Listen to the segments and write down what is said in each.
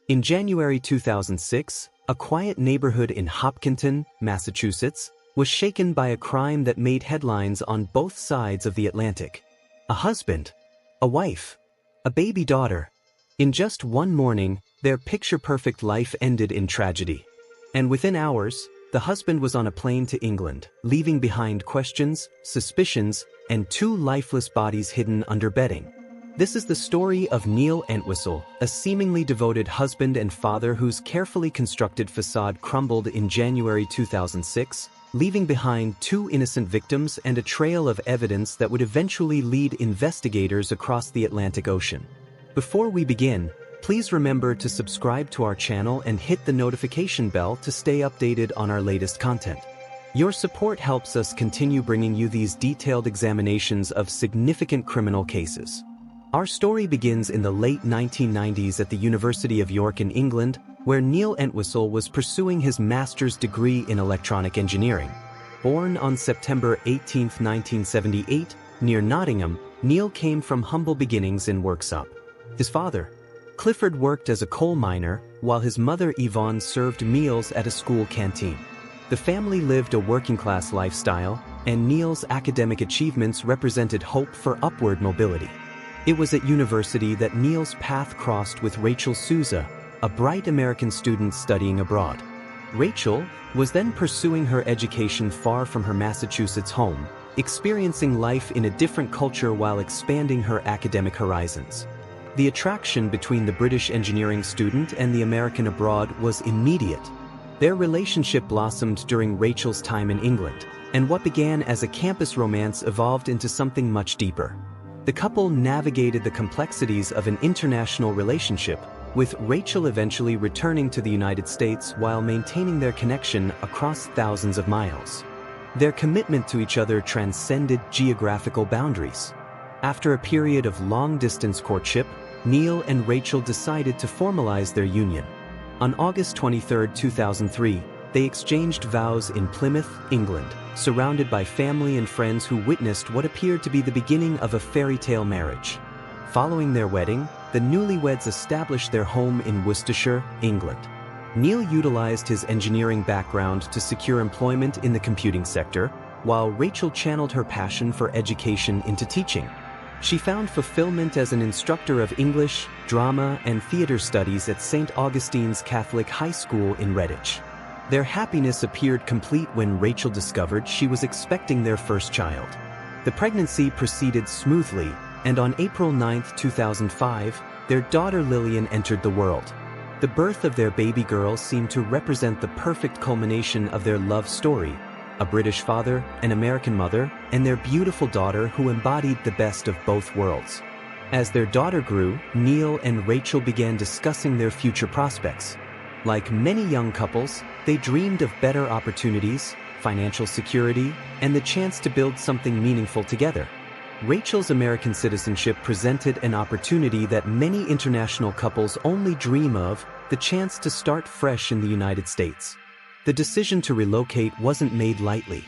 In January 2006, a quiet neighborhood in Hopkinton, Massachusetts, was shaken by a crime that made headlines on both sides of the Atlantic. A husband, a wife, a baby daughter. In just one morning, their picture-perfect life ended in tragedy. And within hours, the husband was on a plane to England, leaving behind questions, suspicions, and two lifeless bodies hidden under bedding. This is the story of Neil Entwistle, a seemingly devoted husband and father whose carefully constructed facade crumbled in January 2006, leaving behind two innocent victims and a trail of evidence that would eventually lead investigators across the Atlantic Ocean. Before we begin, please remember to subscribe to our channel and hit the notification bell to stay updated on our latest content. Your support helps us continue bringing you these detailed examinations of significant criminal cases. Our story begins in the late 1990s at the University of York in England, where Neil Entwistle was pursuing his master's degree in electronic engineering. Born on September 18, 1978, near Nottingham, Neil came from humble beginnings in Worksop. His father, Clifford, worked as a coal miner, while his mother Yvonne served meals at a school canteen. The family lived a working-class lifestyle, and Neil's academic achievements represented hope for upward mobility. It was at university that Neil's path crossed with Rachel Souza, a bright American student studying abroad. Rachel was then pursuing her education far from her Massachusetts home, experiencing life in a different culture while expanding her academic horizons. The attraction between the British engineering student and the American abroad was immediate. Their relationship blossomed during Rachel's time in England, and what began as a campus romance evolved into something much deeper. The couple navigated the complexities of an international relationship, with Rachel eventually returning to the United States while maintaining their connection across thousands of miles. Their commitment to each other transcended geographical boundaries. After a period of long-distance courtship, Neil and Rachel decided to formalize their union. On August 23, 2003, they exchanged vows in Plymouth, England, surrounded by family and friends who witnessed what appeared to be the beginning of a fairy tale marriage. Following their wedding, the newlyweds established their home in Worcestershire, England. Neil utilized his engineering background to secure employment in the computing sector, while Rachel channeled her passion for education into teaching. She found fulfillment as an instructor of English, drama, and theater studies at St. Augustine's Catholic High School in Redditch. Their happiness appeared complete when Rachel discovered she was expecting their first child. The pregnancy proceeded smoothly, and on April 9, 2005, their daughter Lillian entered the world. The birth of their baby girl seemed to represent the perfect culmination of their love story: a British father, an American mother, and their beautiful daughter who embodied the best of both worlds. As their daughter grew, Neil and Rachel began discussing their future prospects. Like many young couples, they dreamed of better opportunities, financial security, and the chance to build something meaningful together. Rachel's American citizenship presented an opportunity that many international couples only dream of: the chance to start fresh in the United States. The decision to relocate wasn't made lightly.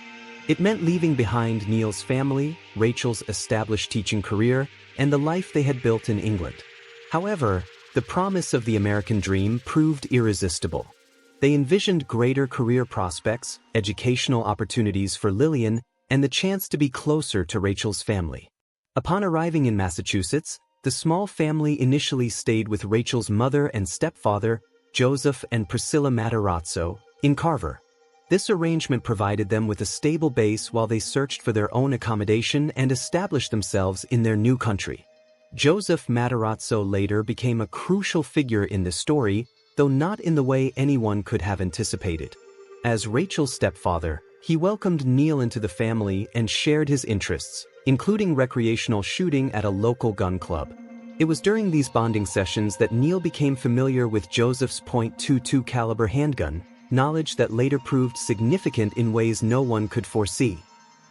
It meant leaving behind Neil's family, Rachel's established teaching career, and the life they had built in England. However, the promise of the American dream proved irresistible. They envisioned greater career prospects, educational opportunities for Lillian, and the chance to be closer to Rachel's family. Upon arriving in Massachusetts, the small family initially stayed with Rachel's mother and stepfather, Joseph and Priscilla Matarazzo, in Carver. This arrangement provided them with a stable base while they searched for their own accommodation and established themselves in their new country. Joseph Matarazzo later became a crucial figure in this story, though not in the way anyone could have anticipated. As Rachel's stepfather, he welcomed Neil into the family and shared his interests, including recreational shooting at a local gun club. It was during these bonding sessions that Neil became familiar with Joseph's .22 caliber handgun, knowledge that later proved significant in ways no one could foresee.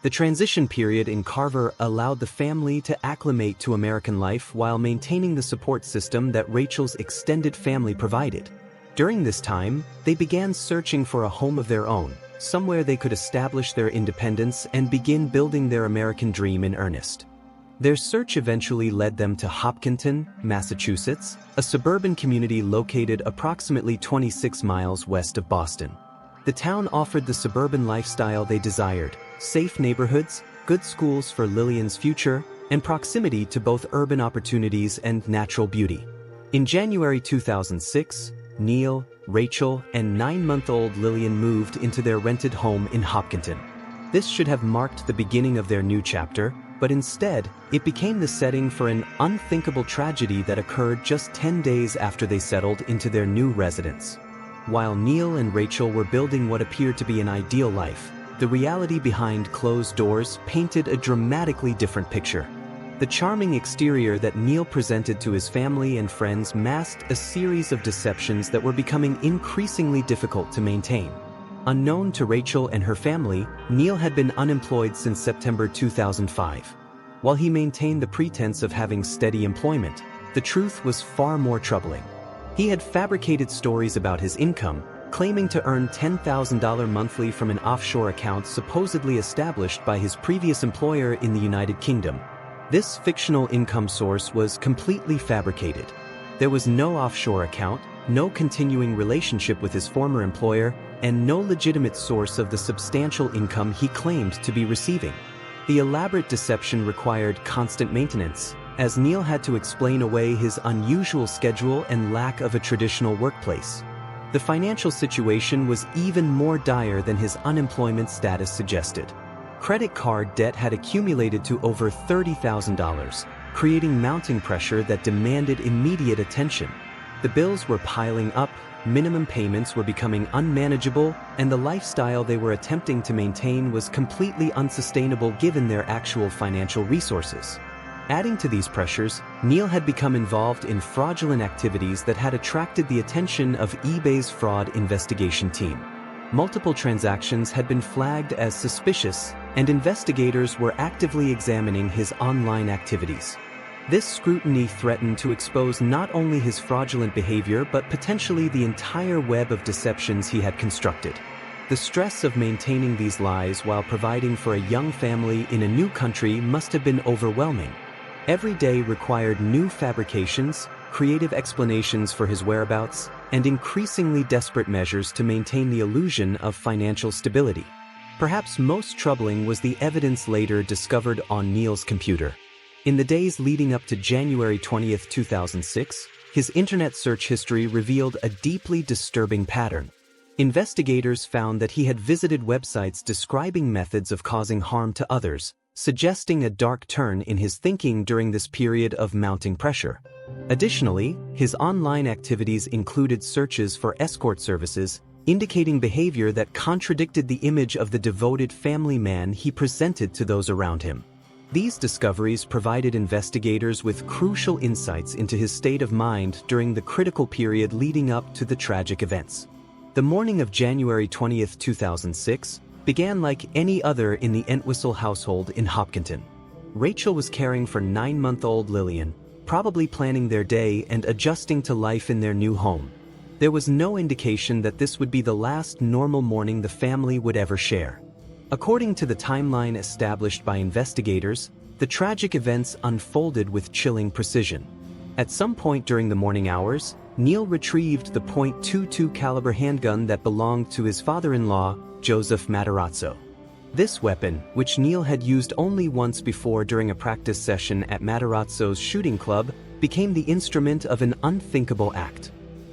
The transition period in Carver allowed the family to acclimate to American life while maintaining the support system that Rachel's extended family provided. During this time, they began searching for a home of their own, somewhere they could establish their independence and begin building their American dream in earnest. Their search eventually led them to Hopkinton, Massachusetts, a suburban community located approximately 26 miles west of Boston. The town offered the suburban lifestyle they desired: safe neighborhoods, good schools for Lillian's future, and proximity to both urban opportunities and natural beauty. In January 2006, Neil, Rachel, and 9-month-old Lillian moved into their rented home in Hopkinton. This should have marked the beginning of their new chapter, but instead, it became the setting for an unthinkable tragedy that occurred just 10 days after they settled into their new residence. While Neil and Rachel were building what appeared to be an ideal life, the reality behind closed doors painted a dramatically different picture. The charming exterior that Neil presented to his family and friends masked a series of deceptions that were becoming increasingly difficult to maintain. Unknown to Rachel and her family, Neil had been unemployed since September 2005. While he maintained the pretense of having steady employment, the truth was far more troubling. He had fabricated stories about his income, claiming to earn $10,000 monthly from an offshore account supposedly established by his previous employer in the United Kingdom. This fictional income source was completely fabricated. There was no offshore account, no continuing relationship with his former employer, and no legitimate source of the substantial income he claimed to be receiving. The elaborate deception required constant maintenance, as Neil had to explain away his unusual schedule and lack of a traditional workplace. The financial situation was even more dire than his unemployment status suggested. Credit card debt had accumulated to over $30,000, creating mounting pressure that demanded immediate attention. The bills were piling up, minimum payments were becoming unmanageable, and the lifestyle they were attempting to maintain was completely unsustainable given their actual financial resources. Adding to these pressures, Neil had become involved in fraudulent activities that had attracted the attention of eBay's fraud investigation team. Multiple transactions had been flagged as suspicious, and investigators were actively examining his online activities. This scrutiny threatened to expose not only his fraudulent behavior but potentially the entire web of deceptions he had constructed. The stress of maintaining these lies while providing for a young family in a new country must have been overwhelming. Every day required new fabrications, creative explanations for his whereabouts, and increasingly desperate measures to maintain the illusion of financial stability. Perhaps most troubling was the evidence later discovered on Neil's computer. In the days leading up to January 20, 2006, his internet search history revealed a deeply disturbing pattern. Investigators found that he had visited websites describing methods of causing harm to others, suggesting a dark turn in his thinking during this period of mounting pressure. Additionally, his online activities included searches for escort services, indicating behavior that contradicted the image of the devoted family man he presented to those around him. These discoveries provided investigators with crucial insights into his state of mind during the critical period leading up to the tragic events. The morning of January 20, 2006, began like any other in the Entwistle household in Hopkinton. Rachel was caring for 9-month-old Lillian, probably planning their day and adjusting to life in their new home. There was no indication that this would be the last normal morning the family would ever share. According to the timeline established by investigators, the tragic events unfolded with chilling precision. At some point during the morning hours, Neil retrieved the .22 caliber handgun that belonged to his father-in-law, Joseph Matarazzo. This weapon, which Neil had used only once before during a practice session at Matarazzo's shooting club, became the instrument of an unthinkable act.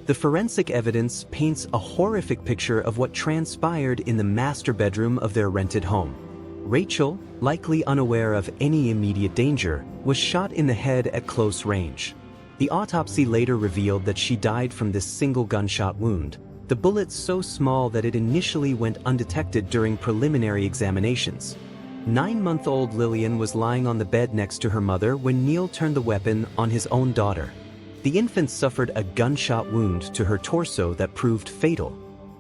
The forensic evidence paints a horrific picture of what transpired in the master bedroom of their rented home. Rachel, likely unaware of any immediate danger, was shot in the head at close range. The autopsy later revealed that she died from this single gunshot wound, the bullet so small that it initially went undetected during preliminary examinations. 9-month-old Lillian was lying on the bed next to her mother when Neil turned the weapon on his own daughter. The infant suffered a gunshot wound to her torso that proved fatal.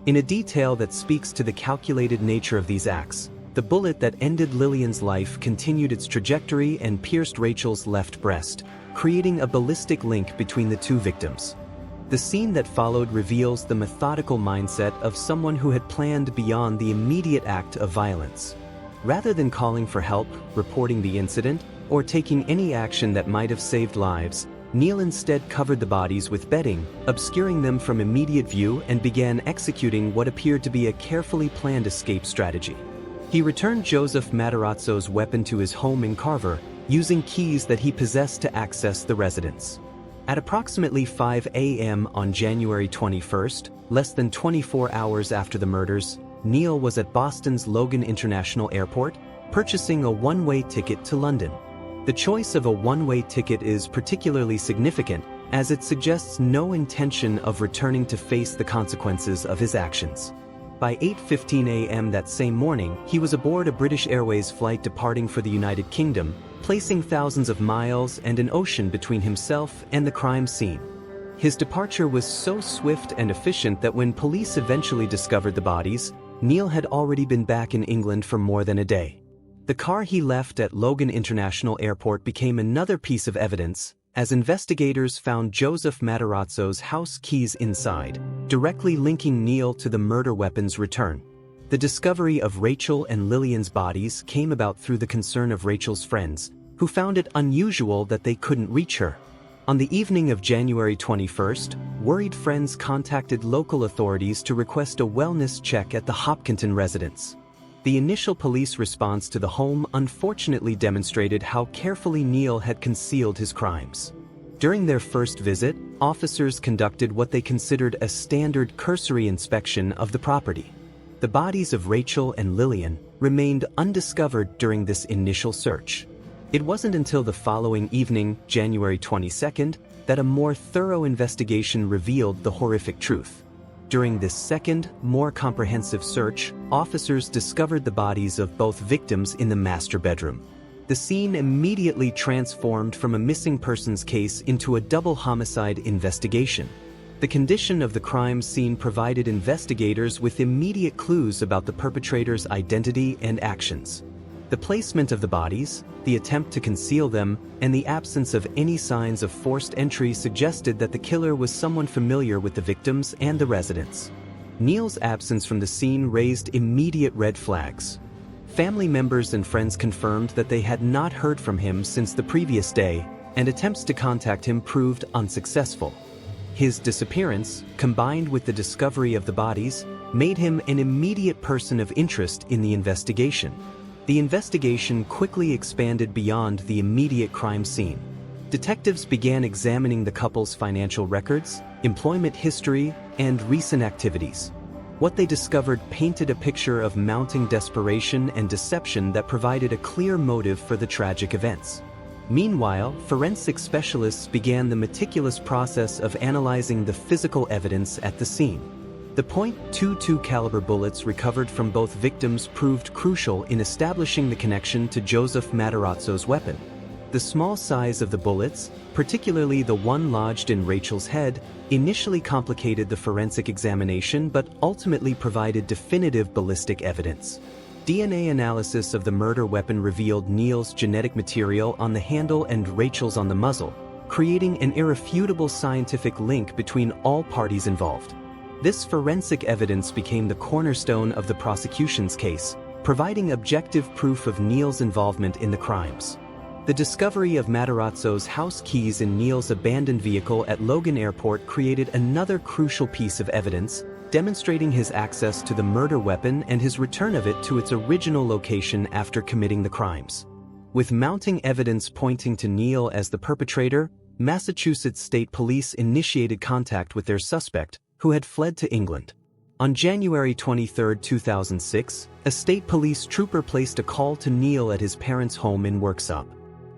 In a detail that speaks to the calculated nature of these acts, the bullet that ended Lillian's life continued its trajectory and pierced Rachel's left breast, creating a ballistic link between the two victims. The scene that followed reveals the methodical mindset of someone who had planned beyond the immediate act of violence. Rather than calling for help, reporting the incident, or taking any action that might have saved lives, Neil instead covered the bodies with bedding, obscuring them from immediate view, and began executing what appeared to be a carefully planned escape strategy. He returned Joseph Matarazzo's weapon to his home in Carver, using keys that he possessed to access the residence. At approximately 5 a.m. on January 21st, less than 24 hours after the murders, Neil was at Boston's Logan International Airport, purchasing a one-way ticket to London. The choice of a one-way ticket is particularly significant, as it suggests no intention of returning to face the consequences of his actions. By 8:15 a.m. that same morning, he was aboard a British Airways flight departing for the United Kingdom, placing thousands of miles and an ocean between himself and the crime scene. His departure was so swift and efficient that when police eventually discovered the bodies, Neil had already been back in England for more than a day. The car he left at Logan International Airport became another piece of evidence, as investigators found Joseph Matarazzo's house keys inside, directly linking Neil to the murder weapon's return. The discovery of Rachel and Lillian's bodies came about through the concern of Rachel's friends, who found it unusual that they couldn't reach her. On the evening of January 21st, worried friends contacted local authorities to request a wellness check at the Hopkinton residence. The initial police response to the home unfortunately demonstrated how carefully Neil had concealed his crimes. During their first visit, officers conducted what they considered a standard cursory inspection of the property. The bodies of Rachel and Lillian remained undiscovered during this initial search. It wasn't until the following evening, January 22nd, that a more thorough investigation revealed the horrific truth. During this second, more comprehensive search, officers discovered the bodies of both victims in the master bedroom. The scene immediately transformed from a missing persons case into a double homicide investigation. The condition of the crime scene provided investigators with immediate clues about the perpetrator's identity and actions. The placement of the bodies, the attempt to conceal them, and the absence of any signs of forced entry suggested that the killer was someone familiar with the victims and the residents. Neil's absence from the scene raised immediate red flags. Family members and friends confirmed that they had not heard from him since the previous day, and attempts to contact him proved unsuccessful. His disappearance, combined with the discovery of the bodies, made him an immediate person of interest in the investigation. The investigation quickly expanded beyond the immediate crime scene. Detectives began examining the couple's financial records, employment history, and recent activities. What they discovered painted a picture of mounting desperation and deception that provided a clear motive for the tragic events. Meanwhile, forensic specialists began the meticulous process of analyzing the physical evidence at the scene. The .22 caliber bullets recovered from both victims proved crucial in establishing the connection to Joseph Matarazzo's weapon. The small size of the bullets, particularly the one lodged in Rachel's head, initially complicated the forensic examination but ultimately provided definitive ballistic evidence. DNA analysis of the murder weapon revealed Neil's genetic material on the handle and Rachel's on the muzzle, creating an irrefutable scientific link between all parties involved. This forensic evidence became the cornerstone of the prosecution's case, providing objective proof of Neil's involvement in the crimes. The discovery of Matarazzo's house keys in Neil's abandoned vehicle at Logan Airport created another crucial piece of evidence, demonstrating his access to the murder weapon and his return of it to its original location after committing the crimes. With mounting evidence pointing to Neil as the perpetrator, Massachusetts State Police initiated contact with their suspect, who had fled to England. On January 23, 2006, a state police trooper placed a call to Neil at his parents' home in Worksop.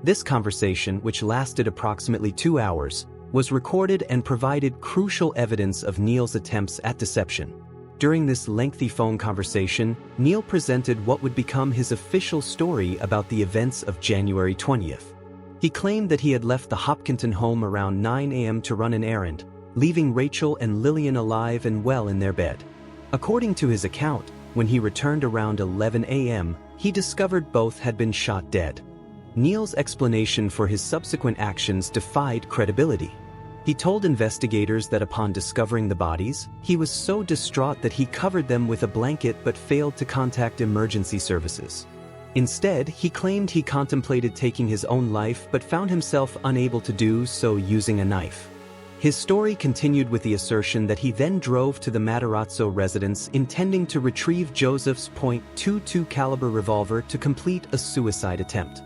This conversation, which lasted approximately 2 hours, was recorded and provided crucial evidence of Neil's attempts at deception. During this lengthy phone conversation, Neil presented what would become his official story about the events of January 20th. He claimed that he had left the Hopkinton home around 9 a.m. to run an errand, leaving Rachel and Lillian alive and well in their bed. According to his account, when he returned around 11 a.m., he discovered both had been shot dead. Neil's explanation for his subsequent actions defied credibility. He told investigators that upon discovering the bodies, he was so distraught that he covered them with a blanket but failed to contact emergency services. Instead, he claimed he contemplated taking his own life but found himself unable to do so using a knife. His story continued with the assertion that he then drove to the Matarazzo residence intending to retrieve Joseph's .22 caliber revolver to complete a suicide attempt.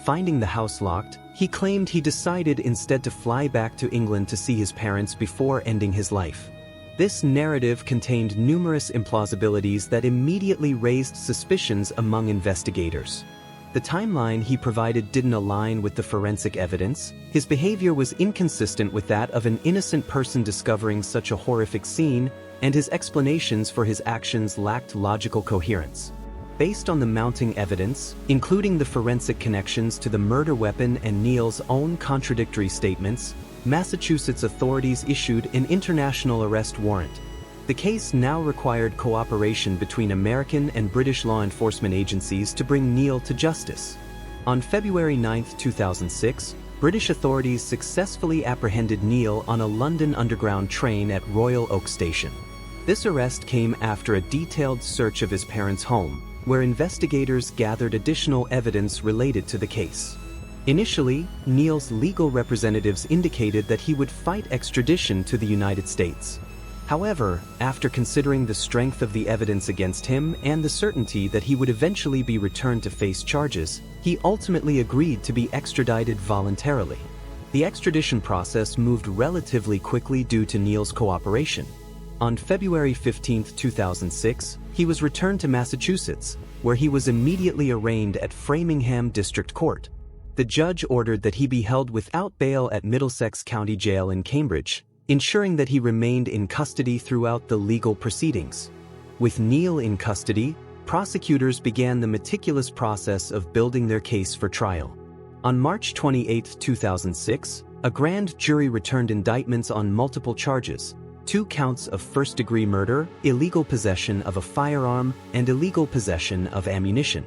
Finding the house locked, he claimed he decided instead to fly back to England to see his parents before ending his life. This narrative contained numerous implausibilities that immediately raised suspicions among investigators. The timeline he provided didn't align with the forensic evidence, his behavior was inconsistent with that of an innocent person discovering such a horrific scene, and his explanations for his actions lacked logical coherence. Based on the mounting evidence, including the forensic connections to the murder weapon and Neil's own contradictory statements, Massachusetts authorities issued an international arrest warrant. The case now required cooperation between American and British law enforcement agencies to bring Neil to justice. On February 9, 2006, British authorities successfully apprehended Neil on a London Underground train at Royal Oak Station. This arrest came after a detailed search of his parents' home, where investigators gathered additional evidence related to the case. Initially, Neil's legal representatives indicated that he would fight extradition to the United States. However, after considering the strength of the evidence against him and the certainty that he would eventually be returned to face charges, he ultimately agreed to be extradited voluntarily. The extradition process moved relatively quickly due to Neil's cooperation. On February 15, 2006, he was returned to Massachusetts, where he was immediately arraigned at Framingham District Court. The judge ordered that he be held without bail at Middlesex County Jail in Cambridge, ensuring that he remained in custody throughout the legal proceedings. With Neil in custody, prosecutors began the meticulous process of building their case for trial. On March 28, 2006, a grand jury returned indictments on multiple charges: 2 counts of first-degree murder, illegal possession of a firearm, and illegal possession of ammunition.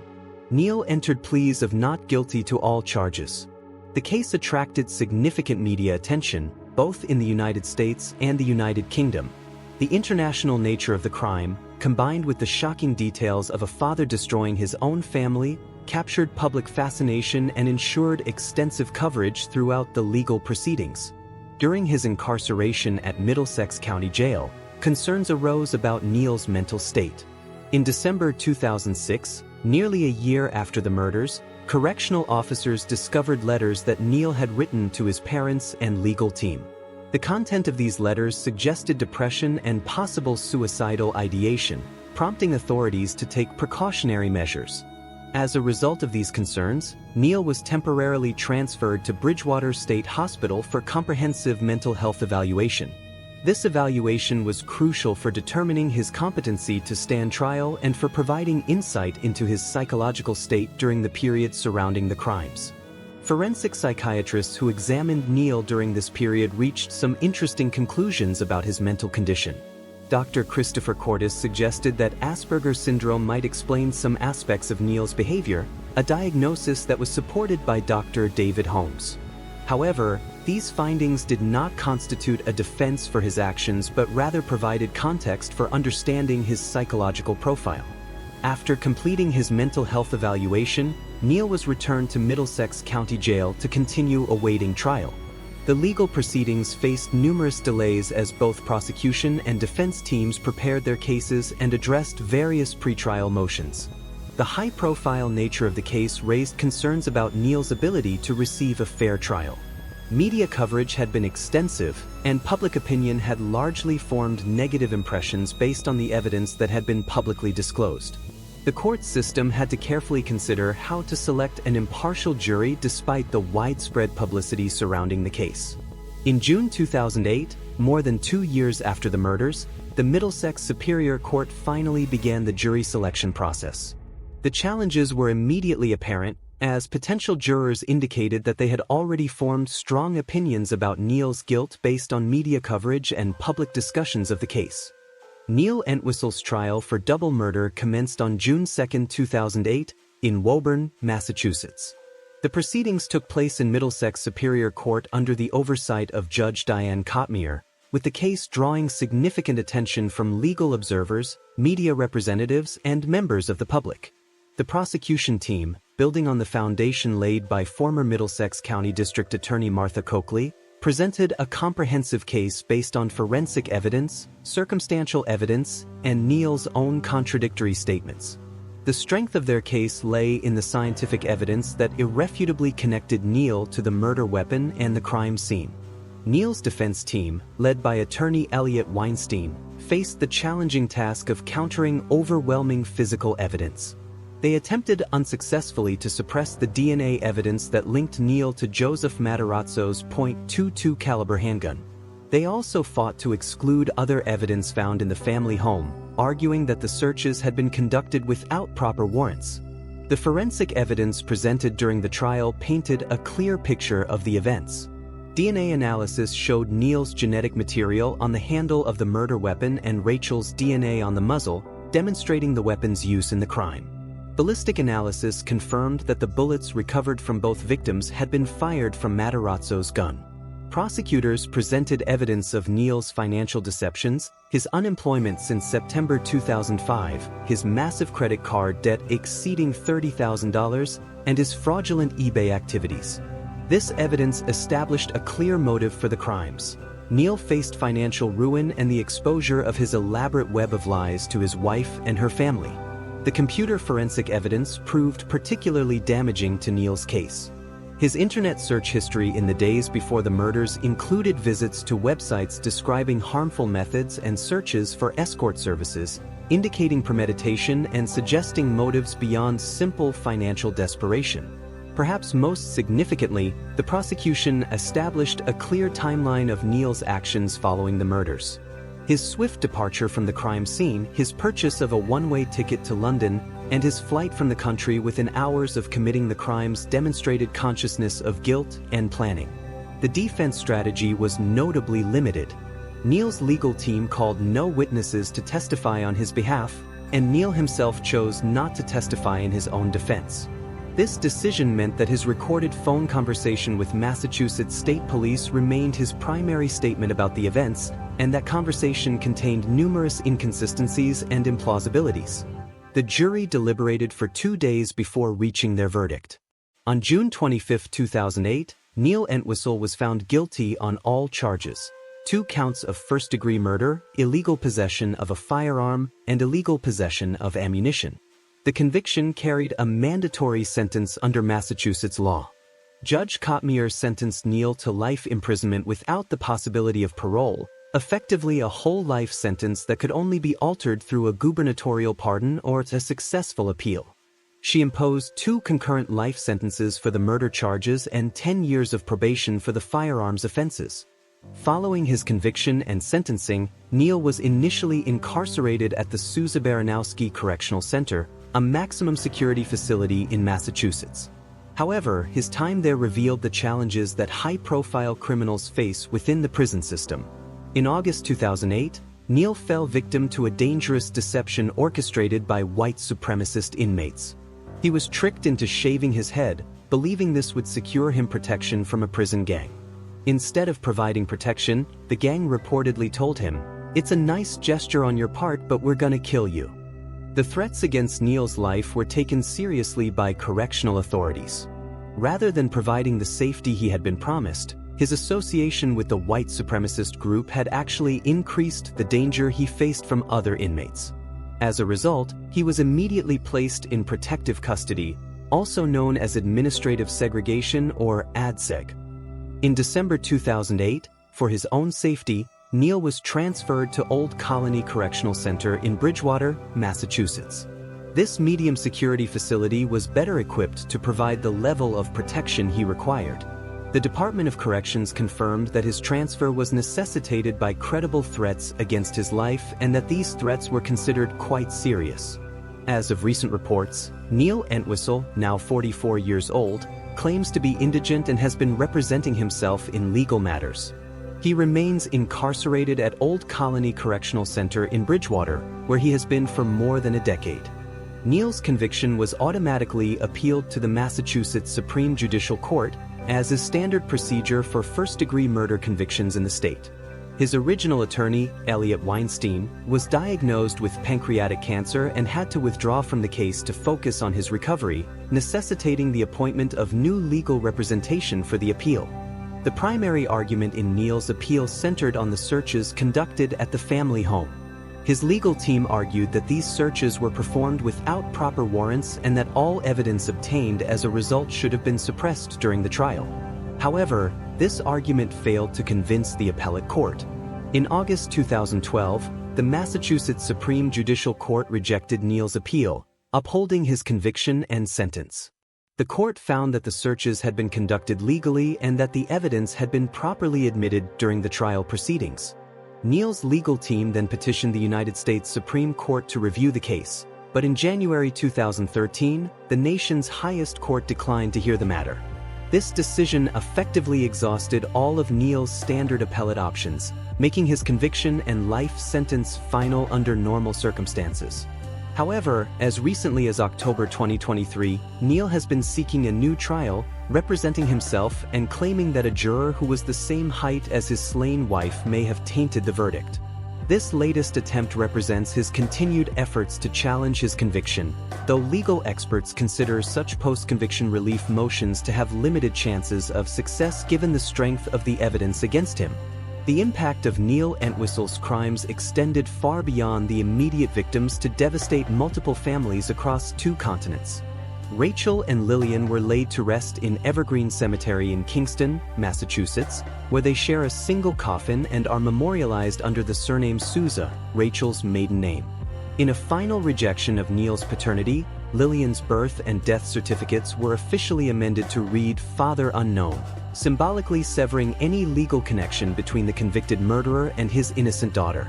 Neil entered pleas of not guilty to all charges. The case attracted significant media attention, both in the United States and the United Kingdom. The international nature of the crime, combined with the shocking details of a father destroying his own family, captured public fascination and ensured extensive coverage throughout the legal proceedings. During his incarceration at Middlesex County Jail, concerns arose about Neil's mental state. In December 2006, nearly a year after the murders, correctional officers discovered letters that Neil had written to his parents and legal team. The content of these letters suggested depression and possible suicidal ideation, prompting authorities to take precautionary measures. As a result of these concerns, Neil was temporarily transferred to Bridgewater State Hospital for comprehensive mental health evaluation. This evaluation was crucial for determining his competency to stand trial and for providing insight into his psychological state during the period surrounding the crimes. Forensic psychiatrists who examined Neil during this period reached some interesting conclusions about his mental condition. Dr. Christopher Cordes suggested that Asperger's syndrome might explain some aspects of Neil's behavior, a diagnosis that was supported by Dr. David Holmes. However, these findings did not constitute a defense for his actions but rather provided context for understanding his psychological profile. After completing his mental health evaluation, Neil was returned to Middlesex County Jail to continue awaiting trial. The legal proceedings faced numerous delays as both prosecution and defense teams prepared their cases and addressed various pretrial motions. The high-profile nature of the case raised concerns about Neil's ability to receive a fair trial. Media coverage had been extensive, and public opinion had largely formed negative impressions based on the evidence that had been publicly disclosed. The court system had to carefully consider how to select an impartial jury despite the widespread publicity surrounding the case. In June 2008, more than 2 years after the murders, the Middlesex Superior Court finally began the jury selection process. The challenges were immediately apparent, as potential jurors indicated that they had already formed strong opinions about Neil's guilt based on media coverage and public discussions of the case. Neil Entwistle's trial for double murder commenced on June 2, 2008, in Woburn, Massachusetts. The proceedings took place in Middlesex Superior Court under the oversight of Judge Diane Cotmere, with the case drawing significant attention from legal observers, media representatives, and members of the public. The The prosecution team, building on the foundation laid by former Middlesex County District Attorney Martha Coakley, presented a comprehensive case based on forensic evidence, circumstantial evidence, and Neil's own contradictory statements. The strength of their case lay in the scientific evidence that irrefutably connected Neil to the murder weapon and the crime scene. Neil's defense team, led by attorney Elliot Weinstein, faced the challenging task of countering overwhelming physical evidence. They attempted unsuccessfully to suppress the DNA evidence that linked Neil to Joseph Matarazzo's .22 caliber handgun. They also fought to exclude other evidence found in the family home, arguing that the searches had been conducted without proper warrants. The forensic evidence presented during the trial painted a clear picture of the events. DNA analysis showed Neil's genetic material on the handle of the murder weapon and Rachel's DNA on the muzzle, demonstrating the weapon's use in the crime. Ballistic analysis confirmed that the bullets recovered from both victims had been fired from Matarazzo's gun. Prosecutors presented evidence of Neil's financial deceptions, his unemployment since September 2005, his massive credit card debt exceeding $30,000, and his fraudulent eBay activities. This evidence established a clear motive for the crimes. Neil faced financial ruin and the exposure of his elaborate web of lies to his wife and her family. The computer forensic evidence proved particularly damaging to Neil's case. His internet search history in the days before the murders included visits to websites describing harmful methods and searches for escort services, indicating premeditation and suggesting motives beyond simple financial desperation. Perhaps most significantly, the prosecution established a clear timeline of Neil's actions following the murders. His swift departure from the crime scene, his purchase of a one-way ticket to London, and his flight from the country within hours of committing the crimes demonstrated consciousness of guilt and planning. The defense strategy was notably limited. Neil's legal team called no witnesses to testify on his behalf, and Neil himself chose not to testify in his own defense. This decision meant that his recorded phone conversation with Massachusetts State Police remained his primary statement about the events, and that conversation contained numerous inconsistencies and implausibilities. The jury deliberated for 2 days before reaching their verdict. On June 25, 2008, Neil Entwistle was found guilty on all charges: 2 counts of first-degree murder, illegal possession of a firearm, and illegal possession of ammunition. The conviction carried a mandatory sentence under Massachusetts law. Judge Cotmier sentenced Neil to life imprisonment without the possibility of parole, effectively a whole life sentence that could only be altered through a gubernatorial pardon or a successful appeal. She imposed 2 concurrent life sentences for the murder charges and 10 years of probation for the firearms offenses. Following his conviction and sentencing, Neil was initially incarcerated at the Sousa Baranowski Correctional Center, a maximum security facility in Massachusetts. However, his time there revealed the challenges that high-profile criminals face within the prison system. In August 2008, Neil fell victim to a dangerous deception orchestrated by white supremacist inmates. He was tricked into shaving his head, believing this would secure him protection from a prison gang. Instead of providing protection, the gang reportedly told him, "It's a nice gesture on your part, but we're gonna kill you." The threats against Neil's life were taken seriously by correctional authorities. Rather than providing the safety he had been promised, his association with the white supremacist group had actually increased the danger he faced from other inmates. As a result, he was immediately placed in protective custody, also known as administrative segregation or ADSEG. In December 2008, for his own safety, Neil was transferred to Old Colony Correctional Center in Bridgewater, Massachusetts. This medium security facility was better equipped to provide the level of protection he required. The Department of Corrections confirmed that his transfer was necessitated by credible threats against his life and that these threats were considered quite serious. As of recent reports, Neil Entwistle, now 44 years old, claims to be indigent and has been representing himself in legal matters. He remains incarcerated at Old Colony Correctional Center in Bridgewater, where he has been for more than a decade. Neil's conviction was automatically appealed to the Massachusetts Supreme Judicial Court, as is standard procedure for first-degree murder convictions in the state. His original attorney, Elliot Weinstein, was diagnosed with pancreatic cancer and had to withdraw from the case to focus on his recovery, necessitating the appointment of new legal representation for the appeal. The primary argument in Neil's appeal centered on the searches conducted at the family home. His legal team argued that these searches were performed without proper warrants and that all evidence obtained as a result should have been suppressed during the trial. However, this argument failed to convince the appellate court. In August 2012, the Massachusetts Supreme Judicial Court rejected Neil's appeal, upholding his conviction and sentence. The court found that the searches had been conducted legally and that the evidence had been properly admitted during the trial proceedings. Neil's legal team then petitioned the United States Supreme Court to review the case, but in January 2013, the nation's highest court declined to hear the matter. This decision effectively exhausted all of Neil's standard appellate options, making his conviction and life sentence final under normal circumstances. However, as recently as October 2023, Neil has been seeking a new trial, representing himself and claiming that a juror who was the same height as his slain wife may have tainted the verdict. This latest attempt represents his continued efforts to challenge his conviction, though legal experts consider such post-conviction relief motions to have limited chances of success given the strength of the evidence against him. The impact of Neil Entwistle's crimes extended far beyond the immediate victims to devastate multiple families across 2 continents. Rachel and Lillian were laid to rest in Evergreen Cemetery in Kingston, Massachusetts, where they share a single coffin and are memorialized under the surname Souza, Rachel's maiden name. In a final rejection of Neil's paternity, Lillian's birth and death certificates were officially amended to read Father Unknown, symbolically severing any legal connection between the convicted murderer and his innocent daughter.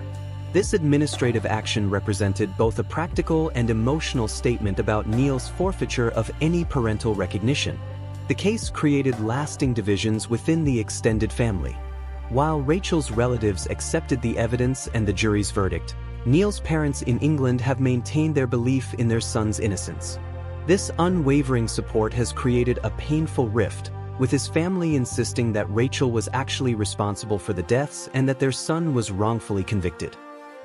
This administrative action represented both a practical and emotional statement about Neil's forfeiture of any parental recognition. The case created lasting divisions within the extended family. While Rachel's relatives accepted the evidence and the jury's verdict, Neil's parents in England have maintained their belief in their son's innocence. This unwavering support has created a painful rift, with his family insisting that Rachel was actually responsible for the deaths and that their son was wrongfully convicted.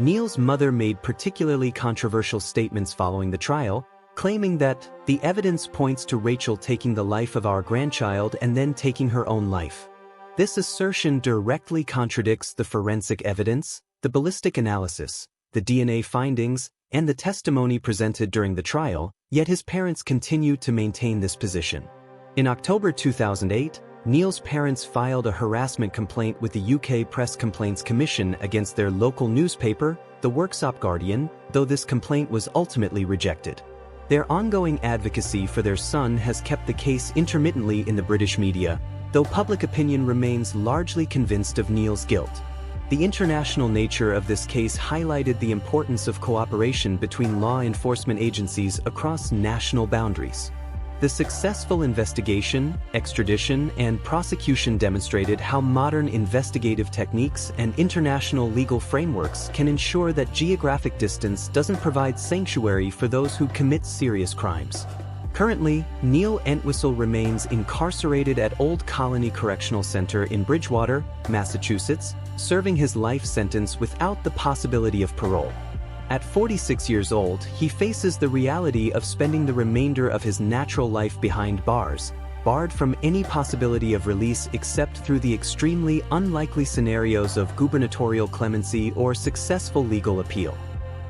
Neil's mother made particularly controversial statements following the trial, claiming that the evidence points to Rachel taking the life of our grandchild and then taking her own life. This assertion directly contradicts the forensic evidence, the ballistic analysis, the DNA findings, and the testimony presented during the trial, yet his parents continue to maintain this position. In October 2008, Neil's parents filed a harassment complaint with the UK Press Complaints Commission against their local newspaper, the Worksop Guardian, though this complaint was ultimately rejected. Their ongoing advocacy for their son has kept the case intermittently in the British media, though public opinion remains largely convinced of Neil's guilt. The international nature of this case highlighted the importance of cooperation between law enforcement agencies across national boundaries. The successful investigation, extradition, and prosecution demonstrated how modern investigative techniques and international legal frameworks can ensure that geographic distance doesn't provide sanctuary for those who commit serious crimes. Currently, Neil Entwistle remains incarcerated at Old Colony Correctional Center in Bridgewater, Massachusetts, serving his life sentence without the possibility of parole. At 46 years old, he faces the reality of spending the remainder of his natural life behind bars, barred from any possibility of release except through the extremely unlikely scenarios of gubernatorial clemency or successful legal appeal.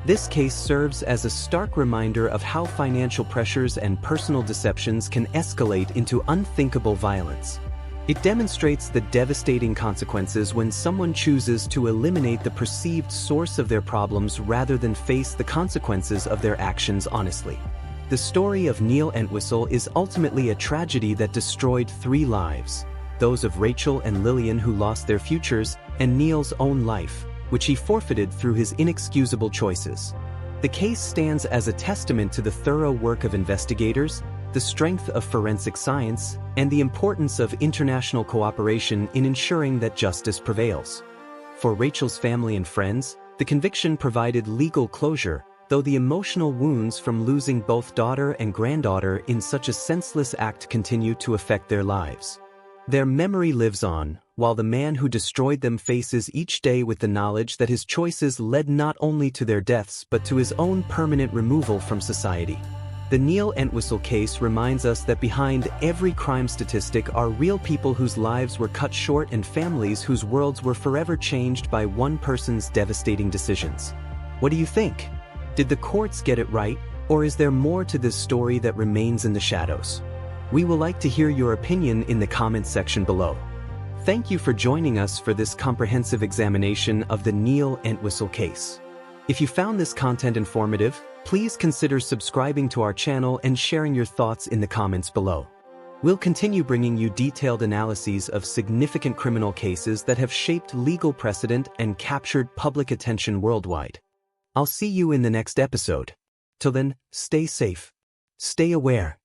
This case serves as a stark reminder of how financial pressures and personal deceptions can escalate into unthinkable violence. It demonstrates the devastating consequences when someone chooses to eliminate the perceived source of their problems rather than face the consequences of their actions honestly. The story of Neil Entwistle is ultimately a tragedy that destroyed 3 lives: those of Rachel and Lillian, who lost their futures, and Neil's own life, which he forfeited through his inexcusable choices. The case stands as a testament to the thorough work of investigators, the strength of forensic science, and the importance of international cooperation in ensuring that justice prevails. For Rachel's family and friends, the conviction provided legal closure, though the emotional wounds from losing both daughter and granddaughter in such a senseless act continue to affect their lives. Their memory lives on, while the man who destroyed them faces each day with the knowledge that his choices led not only to their deaths but to his own permanent removal from society. The Neil Entwistle case reminds us that behind every crime statistic are real people whose lives were cut short and families whose worlds were forever changed by one person's devastating decisions. What do you think? Did the courts get it right, or is there more to this story that remains in the shadows? We would like to hear your opinion in the comments section below. Thank you for joining us for this comprehensive examination of the Neil Entwistle case. If you found this content informative, please consider subscribing to our channel and sharing your thoughts in the comments below. We'll continue bringing you detailed analyses of significant criminal cases that have shaped legal precedent and captured public attention worldwide. I'll see you in the next episode. Till then, stay safe, stay aware,